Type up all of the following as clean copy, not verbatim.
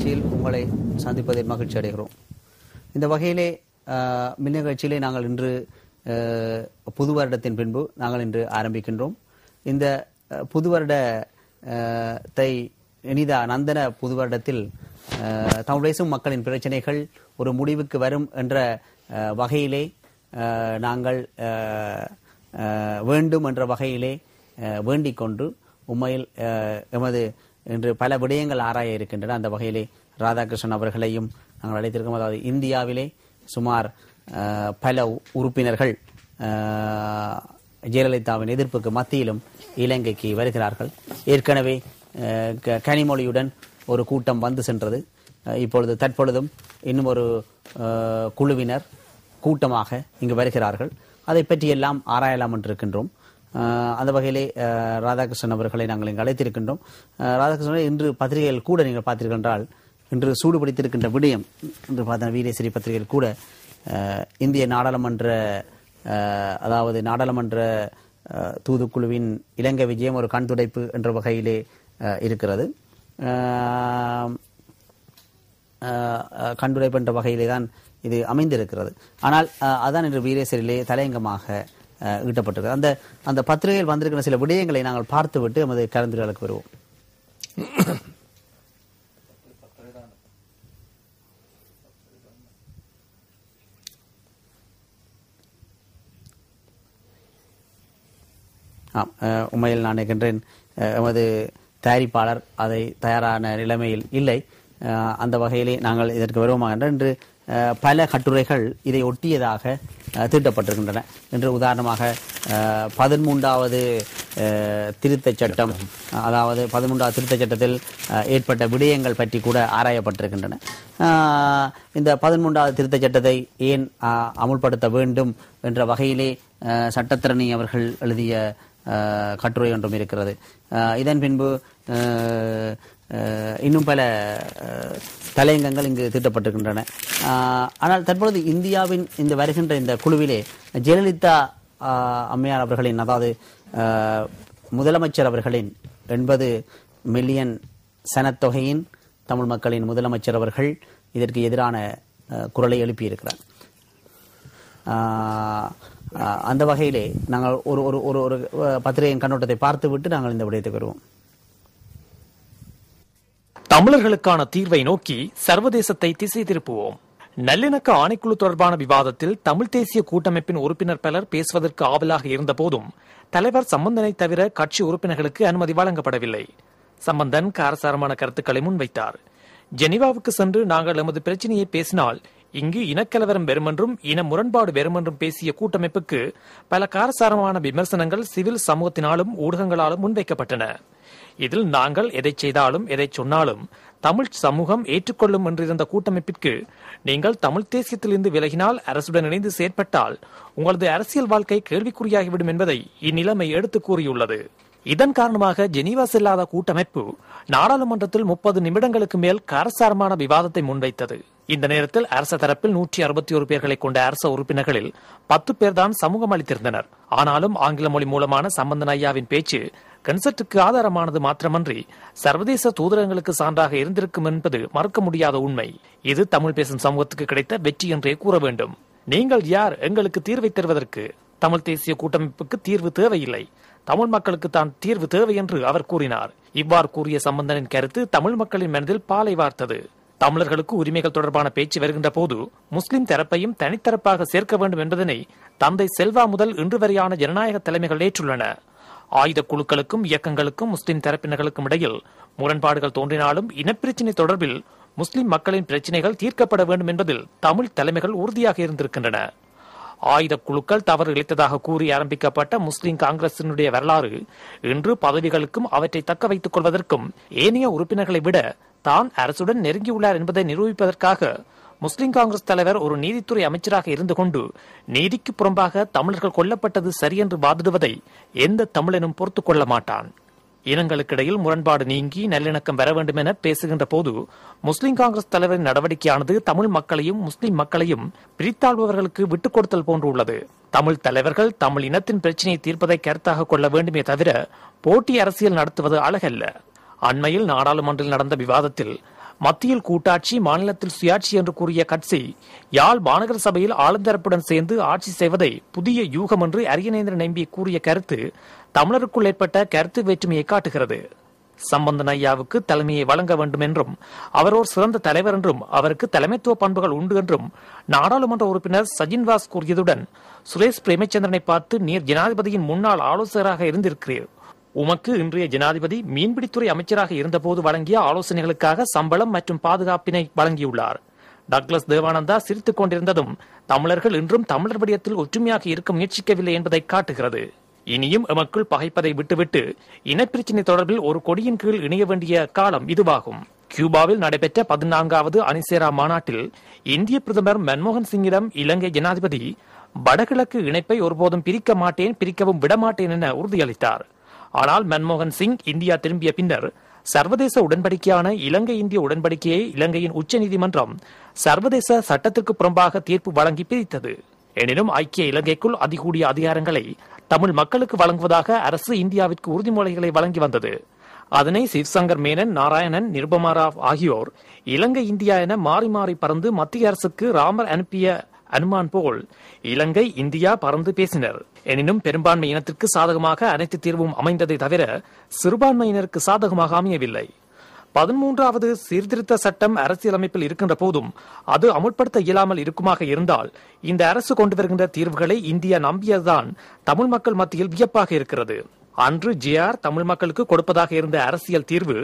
நிகழ்ச்சியில் உங்களை சந்திப்பதில் மகிழ்ச்சி அடைகிறோம். இந்த வகையிலே நிகழ்ச்சியிலே நாங்கள் இன்று புது வருடத்தின் பின்பு நாங்கள் இன்று ஆரம்பிக்கின்றோம். இந்த புது வருடத்தை இனிதா நந்தன புது வருடத்தில் தமிழ் பேசும் மக்களின் பிரச்சனைகள் ஒரு முடிவுக்கு வரும் என்ற வகையிலே நாங்கள் வேண்டும் என்ற வகையிலே வேண்டிக் கொண்டு உண்மையில் எமது இன்று பல விடயங்கள் ஆராய இருக்கின்றன. அந்த வகையிலே ராதாகிருஷ்ணன் அவர்களையும் நாங்கள் அழைத்திருக்கோம். அதாவது இந்தியாவிலே சுமார் பல உறுப்பினர்கள் ஜெயலலிதாவின் எதிர்ப்புக்கு மத்தியிலும் இலங்கைக்கு வருகிறார்கள். ஏற்கனவே கனிமொழியுடன் ஒரு கூட்டம் வந்து சென்றது. இப்பொழுது தற்பொழுதும் இன்னும் ஒரு குழுவினர் கூட்டமாக இங்கு வருகிறார்கள். அதை பற்றியெல்லாம் ஆராயலாம் என்றிருக்கின்றோம். அந்த வகையிலே ராதாகிருஷ்ணன் அவர்களை நாங்கள் இங்கு அழைத்திருக்கின்றோம். ராதாகிருஷ்ணன் இன்று பத்திரிகைகள் கூட நீங்கள் பார்த்தீர்கள் இன்று சூடுபிடித்திருக்கின்ற விடயம் என்று பார்த்த வீரேஸ்வரி பத்திரிகைகள் கூட இந்திய நாடாளுமன்ற அதாவது நாடாளுமன்ற தூதுக்குழுவின் இலங்கை விஜயம் ஒரு கண் துடைப்பு என்ற வகையிலே இருக்கிறது. கண்டுடைப்பு என்ற வகையிலே தான் இது அமைந்திருக்கிறது. ஆனால் அதான் இன்று வீரேஸ்வரியிலே தலையங்கமாக ஈட்டப்பட்டிருக்கிறது. அந்த பத்திரிகையில் வந்திருக்கிற சில விடயங்களை நாங்கள் பார்த்துவிட்டு நமது கலந்துரையாடலுக்கு வருவோம். உண்மையில் நான் நினைக்கின்றேன் எமது தயாரிப்பாளர் அதை தயாரான நிலைமையில் இல்லை. அந்த வகையிலே நாங்கள் இதற்கு வருவோமாக என்று பல கட்டுரைகள் இதை ஒட்டியதாக தீட்டப்பட்டிருக்கின்றன. என்று உதாரணமாக 13வது திருத்தச் சட்டம், அதாவது 13வது திருத்தச் சட்டத்தில் ஏற்பட்ட விடயங்கள் பற்றி கூட ஆராயப்பட்டிருக்கின்றன. இந்த 13வது திருத்தச் சட்டத்தை ஏன் அமுல்படுத்த வேண்டும் என்ற வகையிலே சட்டத்திரணி அவர்கள் எழுதிய கட்டுரை ஒன்றும் இருக்கிறது. இதன் பின்பு இன்னும் பல தலையங்கங்கள் இங்கு தீட்டப்பட்டிருக்கின்றன. ஆனால் தற்பொழுது இந்தியாவின் இந்த வருகின்ற இந்த குழுவிலே ஜெயலலிதா அம்மையார் அவர்களின், அதாவது முதலமைச்சர் அவர்களின் 80 மில்லியன் சனத்தொகையின் தமிழ் மக்களின் முதலமைச்சர் அவர்கள் இதற்கு எதிரான குரலை எழுப்பியிருக்கிறார். அந்த வகையிலே நாங்கள் ஒரு ஒரு ஒரு பத்திரிகையின் கண்ணோட்டத்தை பார்த்துவிட்டு நாங்கள் இந்த விடயத்துக்கு வருவோம். தமிழர்களுக்கான தீர்வை நோக்கி சர்வதேசத்தை திசை திருப்புவோம். நல்லிணக்க ஆணைக்குழு தொடர்பான விவாதத்தில் தமிழ் தேசிய கூட்டமைப்பின் உறுப்பினர் பலர் பேசுவதற்கு ஆவலாக இருந்த போதும் தலைவர் சம்பந்தனை தவிர கட்சி உறுப்பினர்களுக்கு அனுமதி வழங்கப்படவில்லை. சம்பந்தன் காரசாரமான கருத்துக்களை முன்வைத்தார். ஜெனீவாவுக்கு சென்று நாங்கள் எமது பிரச்சனையை பேசினால் இங்கு இனக்கலவரம் வெறுமென்றும் இன முரண்பாடு வெறுமென்றும் பேசிய கூட்டமைப்புக்கு பல காரசாரமான விமர்சனங்கள் சிவில் சமூகத்தினாலும் ஊடகங்களாலும் முன்வைக்கப்பட்டன. இதில் நாங்கள் எதை செய்தாலும் எதை சொன்னாலும் தமிழ் சமூகம் ஏற்றுக்கொள்ளும் என்றிருந்த கூட்டமைப்பிற்கு நீங்கள் தமிழ் தேசியத்திலிருந்து விலகினால் அரசுடன் இணைந்து செயற்பட்டால் உங்களது அரசியல் வாழ்க்கை கேள்விக்குறியாகிவிடும் என்பதை இந்நிலைமை எடுத்து கூறியுள்ளது. இதன் காரணமாக ஜெனீவா செல்லாத கூட்டமைப்பு நாடாளுமன்றத்தில் 30 நிமிடங்களுக்கு மேல் காரசாரமான விவாதத்தை முன்வைத்தது. இந்த நேரத்தில் அரச தரப்பில் 161 பேர்களை கொண்ட அரச உறுப்பினர்களில் 10 பேர் தான் சமூகம் அளித்திருந்தனர். ஆனாலும் ஆங்கில மொழி மூலமான சம்பந்தன் ஐயாவின் பேச்சு கன்செப்டுக்கு ஆதாரமானது மாத்திரமன்றி சர்வதேச தூதரங்களுக்கு சான்றாக இருந்திருக்கும் என்பது மறுக்க முடியாத உண்மை. இது தமிழ் பேசும் சமூகத்துக்கு கிடைத்த வெற்றி என்றே கூற வேண்டும். நீங்கள் யார் எங்களுக்கு தீர்வை தருவதற்கு? தமிழ் தேசிய கூட்டமைப்புக்கு தீர்வு தேவையில்லை, தமிழ் மக்களுக்கு தான் தீர்வு தேவை என்று அவர் கூறினார். இவ்வாறு கூறிய சம்பந்தனின் கருத்து தமிழ் மக்களின் மனதில் பாலை வார்த்தது. தமிழர்களுக்கு உரிமைகள் தொடர்பான பேச்சு வருகின்ற போது முஸ்லிம் தரப்பையும் தனித்தரப்பாக சேர்க்க வேண்டும் என்பதனை தந்தை செல்வா முதல் இன்று வரையான ஜனநாயக தலைமைகள் ஏற்றுள்ளன. ஆயுத குழுக்களுக்கும் இயக்கங்களுக்கும் முஸ்லிம் தரப்பினர்களுக்கும் இடையில் முரண்பாடுகள் தோன்றினாலும் இனப்பிரச்சினை தொடர்பில் முஸ்லிம் மக்களின் பிரச்சினைகள் தீர்க்கப்பட வேண்டும் என்பதில் தமிழ் தலைமைகள் உறுதியாக இருந்திருக்கின்றன. ஆயுத குழுக்கள் தவறு இழைத்ததாக கூறி ஆரம்பிக்கப்பட்ட முஸ்லிம் காங்கிரசினுடைய வரலாறு இன்று பதவிகளுக்கும் அவற்றை தக்க வைத்துக் கொள்வதற்கும் ஏனைய உறுப்பினர்களை விட தான் அரசுடன் நெருங்கியுள்ளார் என்பதை நிரூபிப்பதற்காக முஸ்லிம் காங்கிரஸ் தலைவர் ஒரு நீதித்துறை அமைச்சராக இருந்து கொண்டு நீதிக்கு புறம்பாக தமிழர்கள் கொல்லப்பட்டது சரியென்று வாதிடுவதை எந்த தமிழனும் பொறுத்துக் கொள்ள மாட்டான். இனங்களுக்கிடையில் முரண்பாடு நீங்கி நல்லிணக்கம் வர வேண்டும் என பேசுகின்ற போது முஸ்லிம் காங்கிரஸ் தலைவரின் நடவடிக்கையானது தமிழ் மக்களையும் முஸ்லிம் மக்களையும் பிரித்தாள்பவர்களுக்கு விட்டுக் கொடுத்தல் போன்றுள்ளது. தமிழ் தலைவர்கள் தமிழ் இனத்தின் பிரச்சனையை தீர்ப்பதை கருத்தாக கொள்ள வேண்டுமே தவிர போட்டி அரசியல் நடத்துவது அழகல்ல. அண்மையில் நாடாளுமன்றில் நடந்த விவாதத்தில் மத்தியில் கூட்டாட்சி, மாநிலத்தில் சுயாட்சி என்று கூறிய கட்சி யாழ் மாநகர சபையில் ஆளுந்தரப்புடன் சேர்ந்து ஆட்சி செய்வதை புதிய யூகம் என்று அரியநேந்திரன் எம்பி கூறிய கருத்து தமிழருக்குள் ஏற்பட்ட கருத்து வேற்றுமையை காட்டுகிறது. சம்பந்தன் ஐயாவுக்கு தலைமையை வழங்க வேண்டும் என்றும், அவர் ஒரு சிறந்த தலைவர் என்றும், அவருக்கு தலைமைத்துவ பண்புகள் உண்டு என்றும் நாடாளுமன்ற உறுப்பினர் சஜின்வாஸ் கூறியதுடன், சுரேஷ் பிரேமச்சந்திரனை பார்த்து நீர் ஜனாதிபதியின் முன்னாள் ஆலோசகராக இருந்திருக்கிறீர், உமக்கு இன்றைய ஜனாதிபதி மீன்பிடித்துறை அமைச்சராக இருந்தபோது வழங்கிய ஆலோசனைகளுக்காக சம்பளம் மற்றும் பாதுகாப்பினை வழங்கியுள்ளார். டக்ளஸ் தேவானந்தா சிரித்துக் கொண்டிருந்ததும் தமிழர்கள் இன்றும் தமிழர் விடயத்தில் ஒற்றுமையாக இருக்க முயற்சிக்கவில்லை என்பதை காட்டுகிறது. இனியும் எமக்குள் பகைப்பதை விட்டுவிட்டு இனப்பிரச்சினை தொடர்பில் ஒரு கொடியின் கீழ் இணைய வேண்டிய காலம் இதுவாகும். கியூபாவில் நடைபெற்ற 14வது அணிசேரா மாநாட்டில் இந்திய பிரதமர் மன்மோகன் சிங்கிடம் இலங்கை ஜனாதிபதி வடகிழக்கு இணைப்பை ஒருபோதும் பிரிக்க மாட்டேன், பிரிக்கவும் விடமாட்டேன் என உறுதியளித்தார். ஆனால் மன்மோகன் சிங் இந்தியா திரும்பிய பின்னர் சர்வதேச உடன்படிக்கையான இலங்கை இந்திய உடன்படிக்கையை இலங்கையின் உச்சநீதிமன்றம் சர்வதேச சட்டத்திற்கு புறம்பாக தீர்ப்பு வழங்கி பிரித்தது. எனினும் ஐக்கிய இலங்கைக்குள் அதிகூடிய அதிகாரங்களை தமிழ் மக்களுக்கு வழங்குவதாக அரசு இந்தியாவிற்கு உறுதிமொழிகளை வழங்கி வந்தது. அதனை சிவ்சங்கர் மேனன், நாராயணன், நிருபமா ராவ் ஆகியோர் இலங்கை இந்தியா என மாறி மாறி பறந்து மத்திய அரசுக்கு ராமர் அனுப்பிய அனுமான் போல் இலங்கை இந்தியா பறந்து பேசினர். எனினும் பெரும்பான்மை இனத்திற்கு சாதகமாக அனைத்து தீர்வும் அமைந்ததை தவிர சிறுபான்மையினருக்கு சாதகமாக அமையவில்லை. 13வது சீர்திருத்த சட்டம் அரசியலமைப்பில் இருக்கின்ற போதும் அது அமுல்படுத்த இயலாமல் இருக்குமாக இருந்தால் இந்த அரசு கொண்டு வருகின்ற தீர்வுகளை இந்தியா நம்பியதுதான் தமிழ் மக்கள் மத்தியில் வியப்பாக இருக்கிறது. அன்று ஜேஆர் தமிழ் மக்களுக்கு கொடுப்பதாக இருந்த அரசியல் தீர்வு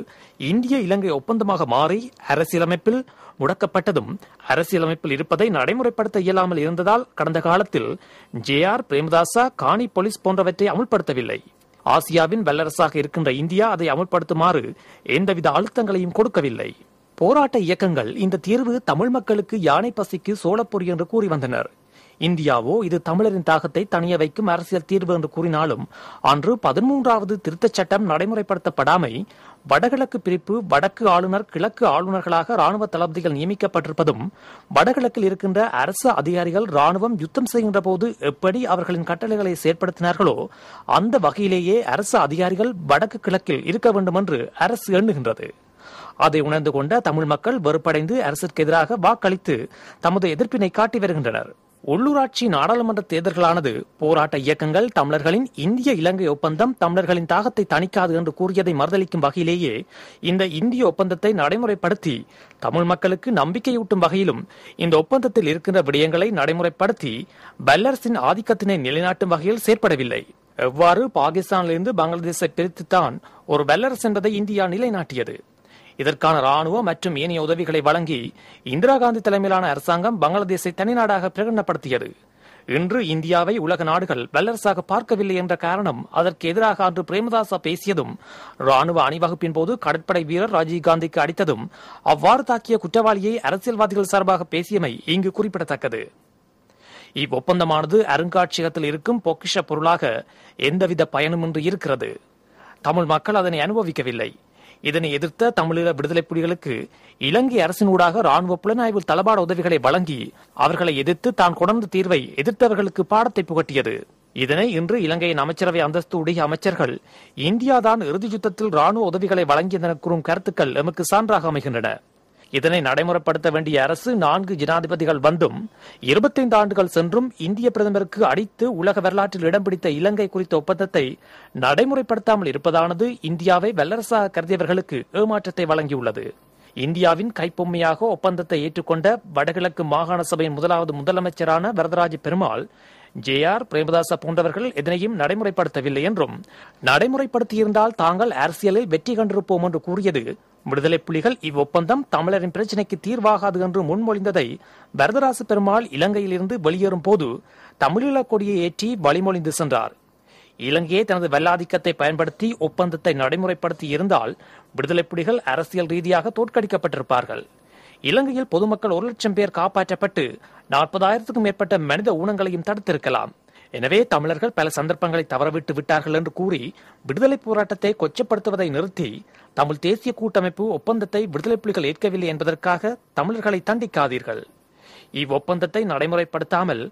இந்திய இலங்கை ஒப்பந்தமாக மாறி அரசியலமைப்பில் முடக்கப்பட்டதும், அரசியலமைப்பில் இருப்பதை நடைமுறைப்படுத்த இயலாமல் இருந்ததால் கடந்த காலத்தில் ஜேஆர், பிரேமதாசா, காணி போலீஸ் போன்றவற்றை அமுல்படுத்தவில்லை. ஆசியாவின் வல்லரசாக இருக்கின்ற இந்தியா அதை அமுல்படுத்துமாறு எந்தவித அழுத்தங்களையும் கொடுக்கவில்லை. போராட்ட இயக்கங்கள் இந்த தீர்வு தமிழ் மக்களுக்கு யானை பசிக்கு சோளப்பொறி என்று கூறி வந்தனர். இந்தியாவோ இது தமிழரின் தாகத்தை தணிய வைக்கும் அரசியல் தீர்வு என்று கூறினாலும் அன்று 13வது திருத்தச் சட்டம் நடைமுறைப்படுத்தப்படாமை, வடகிழக்கு பிரிப்பு, வடக்கு ஆளுநர், கிழக்கு ஆளுநர்களாக ராணுவ தளபதிகள் நியமிக்கப்பட்டிருப்பதும், வடகிழக்கில் இருக்கின்ற அரசு அதிகாரிகள் ராணுவம் யுத்தம் செய்கின்ற போது எப்படி அவர்களின் கட்டளைகளை செயற்படுத்தினார்களோ அந்த வகையிலேயே அரசு அதிகாரிகள் வடக்கு கிழக்கில் இருக்க வேண்டும் என்று அரசு எண்ணுகின்றது. அதை உணர்ந்து கொண்ட தமிழ் மக்கள் வெறுப்படைந்து அரசிற்கு எதிராக வாக்களித்து தமது எதிர்ப்பினை காட்டி வருகின்றனர். உள்ளூராட்சி நாடாளுமன்ற தேர்தல்களானது போராட்ட இயக்கங்கள் தமிழர்களின் இந்திய இலங்கை ஒப்பந்தம் தமிழர்களின் தாகத்தை தணிக்காது என்று கூறியதை மறுதளிக்கும் வகையிலேயே இந்த இந்திய ஒப்பந்தத்தை நடைமுறைப்படுத்தி தமிழ் மக்களுக்கு நம்பிக்கையூட்டும் வகையிலும் இந்த ஒப்பந்தத்தில் இருக்கின்ற விடயங்களை நடைமுறைப்படுத்தி வல்லரசின் ஆதிக்கத்தினை நிலைநாட்டும் வகையில் செயற்படவில்லை. எவ்வாறு பாகிஸ்தானிலிருந்து பங்களாதேஷை பிரித்துத்தான் ஒரு வல்லரசு என்பதை இந்தியா நிலைநாட்டியது. இதற்கான ராணுவ மற்றும் ஏனைய உதவிகளை வழங்கி இந்திரா காந்தி தலைமையிலான அரசாங்கம் பங்களாதேஷை தனிநாடாக பிரகடனப்படுத்தியது. இன்று இந்தியாவை உலக நாடுகள் வல்லரசாக பார்க்கவில்லை என்ற காரணம் அதற்கு எதிராக அன்று பிரேமதாசா பேசியதும், ராணுவ அணிவகுப்பின் போது கடற்படை வீரர் ராஜீவ்காந்திக்கு அடித்ததும், அவ்வாறு தாக்கிய குற்றவாளியை அரசியல்வாதிகள் சார்பாக பேசியமை இங்கு குறிப்பிடத்தக்கது. இவ்வொப்பந்தமானது அருங்காட்சியகத்தில் இருக்கும் பொக்கிஷ பொருளாக எந்தவித பயனுமின்றி இருக்கிறது. தமிழ் மக்கள் அதனை அனுபவிக்கவில்லை. இதனை எதிர்த்த தமிழீழ விடுதலை புலிகளுக்கு இலங்கை அரசினூடாக ராணுவ புலனாய்வு தளபாட உதவிகளை வழங்கி அவர்களை எதிர்த்து தான் கொணர்ந்த தீர்வை எதிர்த்தவர்களுக்கு பாடத்தை புகட்டியது. இதனை இன்று இலங்கையின் அமைச்சரவை அந்தஸ்து உடைய அமைச்சர்கள் இந்தியாதான் இறுதி யுத்தத்தில் ராணுவ உதவிகளை வழங்கியதென கூறும் கருத்துக்கள் எமக்கு சான்றாக அமைகின்றன. இதனை நடைமுறைப்படுத்த வேண்டிய அரசு 4 ஜனாதிபதிகள் வந்தும் 25 ஆண்டுகள் சென்றும் இந்திய பிரதமருக்கு அடித்து உலக வரலாற்றில் இடம் பிடித்த இலங்கை குறித்த ஒப்பந்தத்தை நடைமுறைப்படுத்தாமல் இருப்பதானது இந்தியாவை வல்லரசாக கருதியவர்களுக்கு ஏமாற்றத்தை வழங்கியுள்ளது. இந்தியாவின் கைப்பொம்மையாக ஒப்பந்தத்தை ஏற்றுக்கொண்ட வடகிழக்கு மாகாண சபையின் முதலமைச்சரான வரதராஜ பெருமாள், ஜேஆர், பிரேமதாசா போன்றவர்கள் எதனையும் நடைமுறைப்படுத்தவில்லை என்றும், நடைமுறைப்படுத்தியிருந்தால் தாங்கள் அரசியலில் வெற்றி கண்டிருப்போம் என்று கூறியது விடுதலை புலிகள் இவ்வொப்பந்தம் தமிழரின் பிரச்சினைக்கு தீர்வாகாது என்று முன்மொழிந்ததை வரதராச பெருமாள் இலங்கையிலிருந்து வெளியேறும் போது தமிழீழ கொடியை ஏற்றி வழிமொழிந்து சென்றார். இலங்கையை தனது வெள்ளாதிக்கத்தை பயன்படுத்தி ஒப்பந்தத்தை நடைமுறைப்படுத்தி இருந்தால் விடுதலை புலிகள் அரசியல் ரீதியாக தோற்கடிக்கப்பட்டிருப்பார்கள். இலங்கையில் பொதுமக்கள் 1 லட்சம் பேர் காப்பாற்றப்பட்டு 40,000க்கும் மேற்பட்ட மனித ஊனங்களையும் தடுத்திருக்கலாம். எனவே தமிழர்கள் பல சந்தர்ப்பங்களை தவறவிட்டு விட்டார்கள் என்று கூறி விடுதலை போராட்டத்தை கொச்சப்படுத்துவதை நிறுத்தி தமிழ் தேசிய கூட்டமைப்பு ஒப்பந்தத்தை விடுதலை புலிகள் ஏற்கவில்லை என்பதற்காக தமிழர்களை தண்டிக்காதீர்கள். இவ்வொப்பந்தத்தை நடைமுறைப்படுத்தாமல்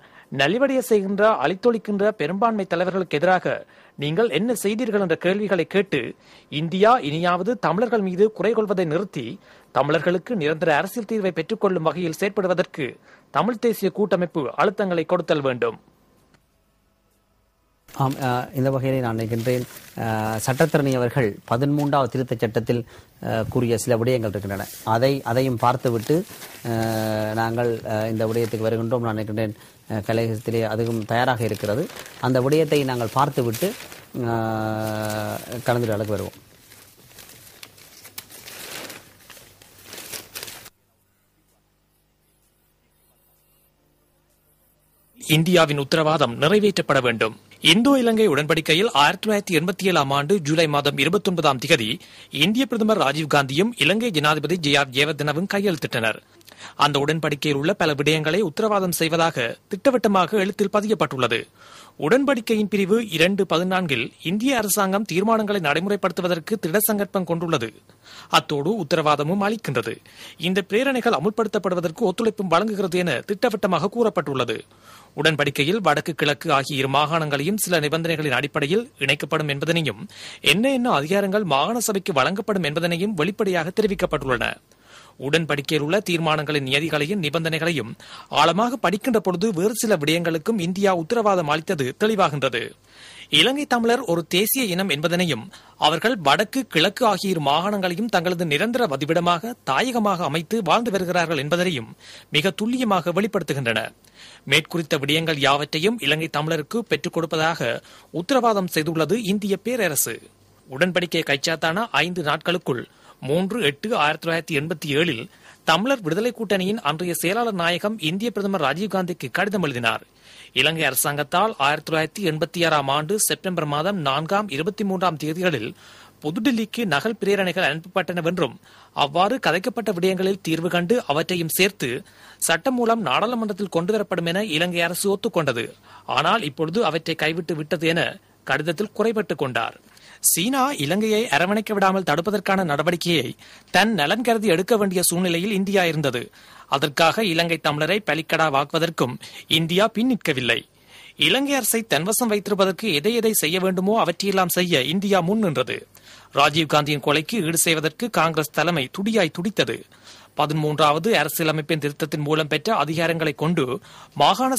நலிவடைய செய்கின்ற அழித்தொழிக்கின்ற பெரும்பான்மை தலைவர்களுக்கு எதிராக நீங்கள் என்ன செய்தீர்கள் என்ற கேள்விகளை கேட்டு இந்தியா இனியாவது தமிழர்கள் மீது குறை கொள்வதை நிறுத்தி தமிழர்களுக்கு நிரந்தர அரசியல் தீர்வை பெற்றுக்கொள்ளும் வகையில் செயற்படுவதற்கு தமிழ் தேசிய கூட்டமைப்பு அழுத்தங்களை கொடுத்தல் வேண்டும். இந்த வகையில் நான் நினைக்கின்றேன், சட்டத்தரணி அவர்கள் 13வது திருத்தச் சட்டத்தில் கூறிய சில விடயங்கள் இருக்கின்றன. அதையும் பார்த்துவிட்டு நாங்கள் இந்த விடயத்துக்கு வருகின்றோம். நான் நினைக்கின்றேன் கலையகத்திலே அதுவும் தயாராக இருக்கிறது. அந்த விடயத்தை நாங்கள் பார்த்துவிட்டு கலந்துரையாடலுக்கு வருவோம். இந்தியாவின் உத்தரவாதம் நிறைவேற்றப்பட வேண்டும். இந்தோ இலங்கை உடன்படிக்கையில் 1987 ஆண்டு ஜூலை மாதம் 29ஆம் திகதி இந்திய பிரதமர் ராஜீவ்காந்தியும் இலங்கை ஜனாதிபதி ஜெயவர்தனவும் கையெழுத்திட்டனர். அந்த உடன்படிக்கையில் உள்ள பல விடயங்களை உத்தரவாதம் செய்வதாக திட்டவட்டமாக எழுத்தில் பதியப்பட்டுள்ளது. உடன்படிக்கையின் பிரிவு 2.14 இந்திய அரசாங்கம் தீர்மானங்களை நடைமுறைப்படுத்துவதற்கு திட சங்கற்பம் கொண்டுள்ளது. அத்தோடு உத்தரவாதமும் அளிக்கின்றது. இந்த பிரேரணைகள் அமுல்படுத்தப்படுவதற்கு ஒத்துழைப்பும் வழங்குகிறது என திட்டவட்டமாக கூறப்பட்டுள்ளது. உடன்படிக்கையில் வடக்கு கிழக்கு ஆகிய இரு மாகாணங்களையும் சில நிபந்தனைகளின் அடிப்படையில் இணைக்கப்படும் என்பதனையும் என்ன அதிகாரங்கள் மாகாண சபைக்கு வழங்கப்படும் என்பதனையும் வெளிப்படையாக தெரிவிக்கப்பட்டுள்ளன. உடன்படிக்கையில் உள்ள தீர்மானங்களின் நியதிகளையும் நிபந்தனைகளையும் ஆழமாக படிக்கின்ற பொழுது வேறு சில விடயங்களுக்கும் இந்தியா உத்தரவாதம் அளித்தது தெளிவாகின்றது. இலங்கை தமிழர் ஒரு தேசிய இனம் என்பதனையும் அவர்கள் வடக்கு கிழக்கு ஆகிய இரு மாகாணங்களையும் தங்களது நிரந்தர வதிவிடமாக தாயகமாக அமைத்து வாழ்ந்து வருகிறார்கள் என்பதனையும் மிக துல்லியமாக வெளிப்படுத்துகின்றன. மேற்குறித்த விடயங்கள் யாவற்றையும் இலங்கை தமிழருக்கு பெற்றுக் கொடுப்பதாக உத்தரவாதம் செய்துள்ளது இந்திய பேரரசு. உடன்படிக்கை கைச்சாத்தான 5 நாட்களுக்குள் 3/8/1987 தமிழர் விடுதலை கூட்டணியின் அன்றைய செயலாளர் நாயகம் இந்திய பிரதமர் ராஜீவ்காந்திக்கு கடிதம் எழுதினார். இலங்கை அரசாங்கத்தால் 1986ஆம் ஆண்டு செப்டம்பர் மாதம் 4ஆம் 23ஆம் தேதிகளில் புதுடில்லிக்கு நகல் பிரேரணைகள் அனுப்பப்பட்டனவென்றும் அவ்வாறு கதைக்கப்பட்ட விடயங்களில் தீர்வு கண்டு அவற்றையும் சேர்த்து சட்டம் மூலம் நாடாளுமன்றத்தில் கொண்டுவரப்படும் என இலங்கை அரசு ஒத்துக்கொண்டது. ஆனால் இப்பொழுது அவற்றை கைவிட்டு விட்டது என கடிதத்தில் குறைபட்டுக் கொண்டார். சீனா இலங்கையை அரவணைக்க விடாமல் தடுப்பதற்கான நடவடிக்கையை தன் நலன் கருதி எடுக்க வேண்டிய சூழ்நிலையில் இந்தியா இருந்தது. அதற்காக இலங்கை தமிழரை பலிக்கடா வாக்குவதற்கும் இந்தியா பின் நிற்கவில்லை. இலங்கை அரசை தன்வசம் வைத்திருப்பதற்கு எதை செய்ய வேண்டுமோ அவற்றையெல்லாம் செய்ய இந்தியா முன் நின்றது. ராஜீவ்காந்தியின் கொலைக்கு ஈடு செய்வதற்கு காங்கிரஸ் தலைமை துடியாய் துடித்தது. 13வது அரசியலமைப்பின் திருத்தத்தின் மூலம் பெற்ற அதிகாரங்களை கொண்டு மாகாண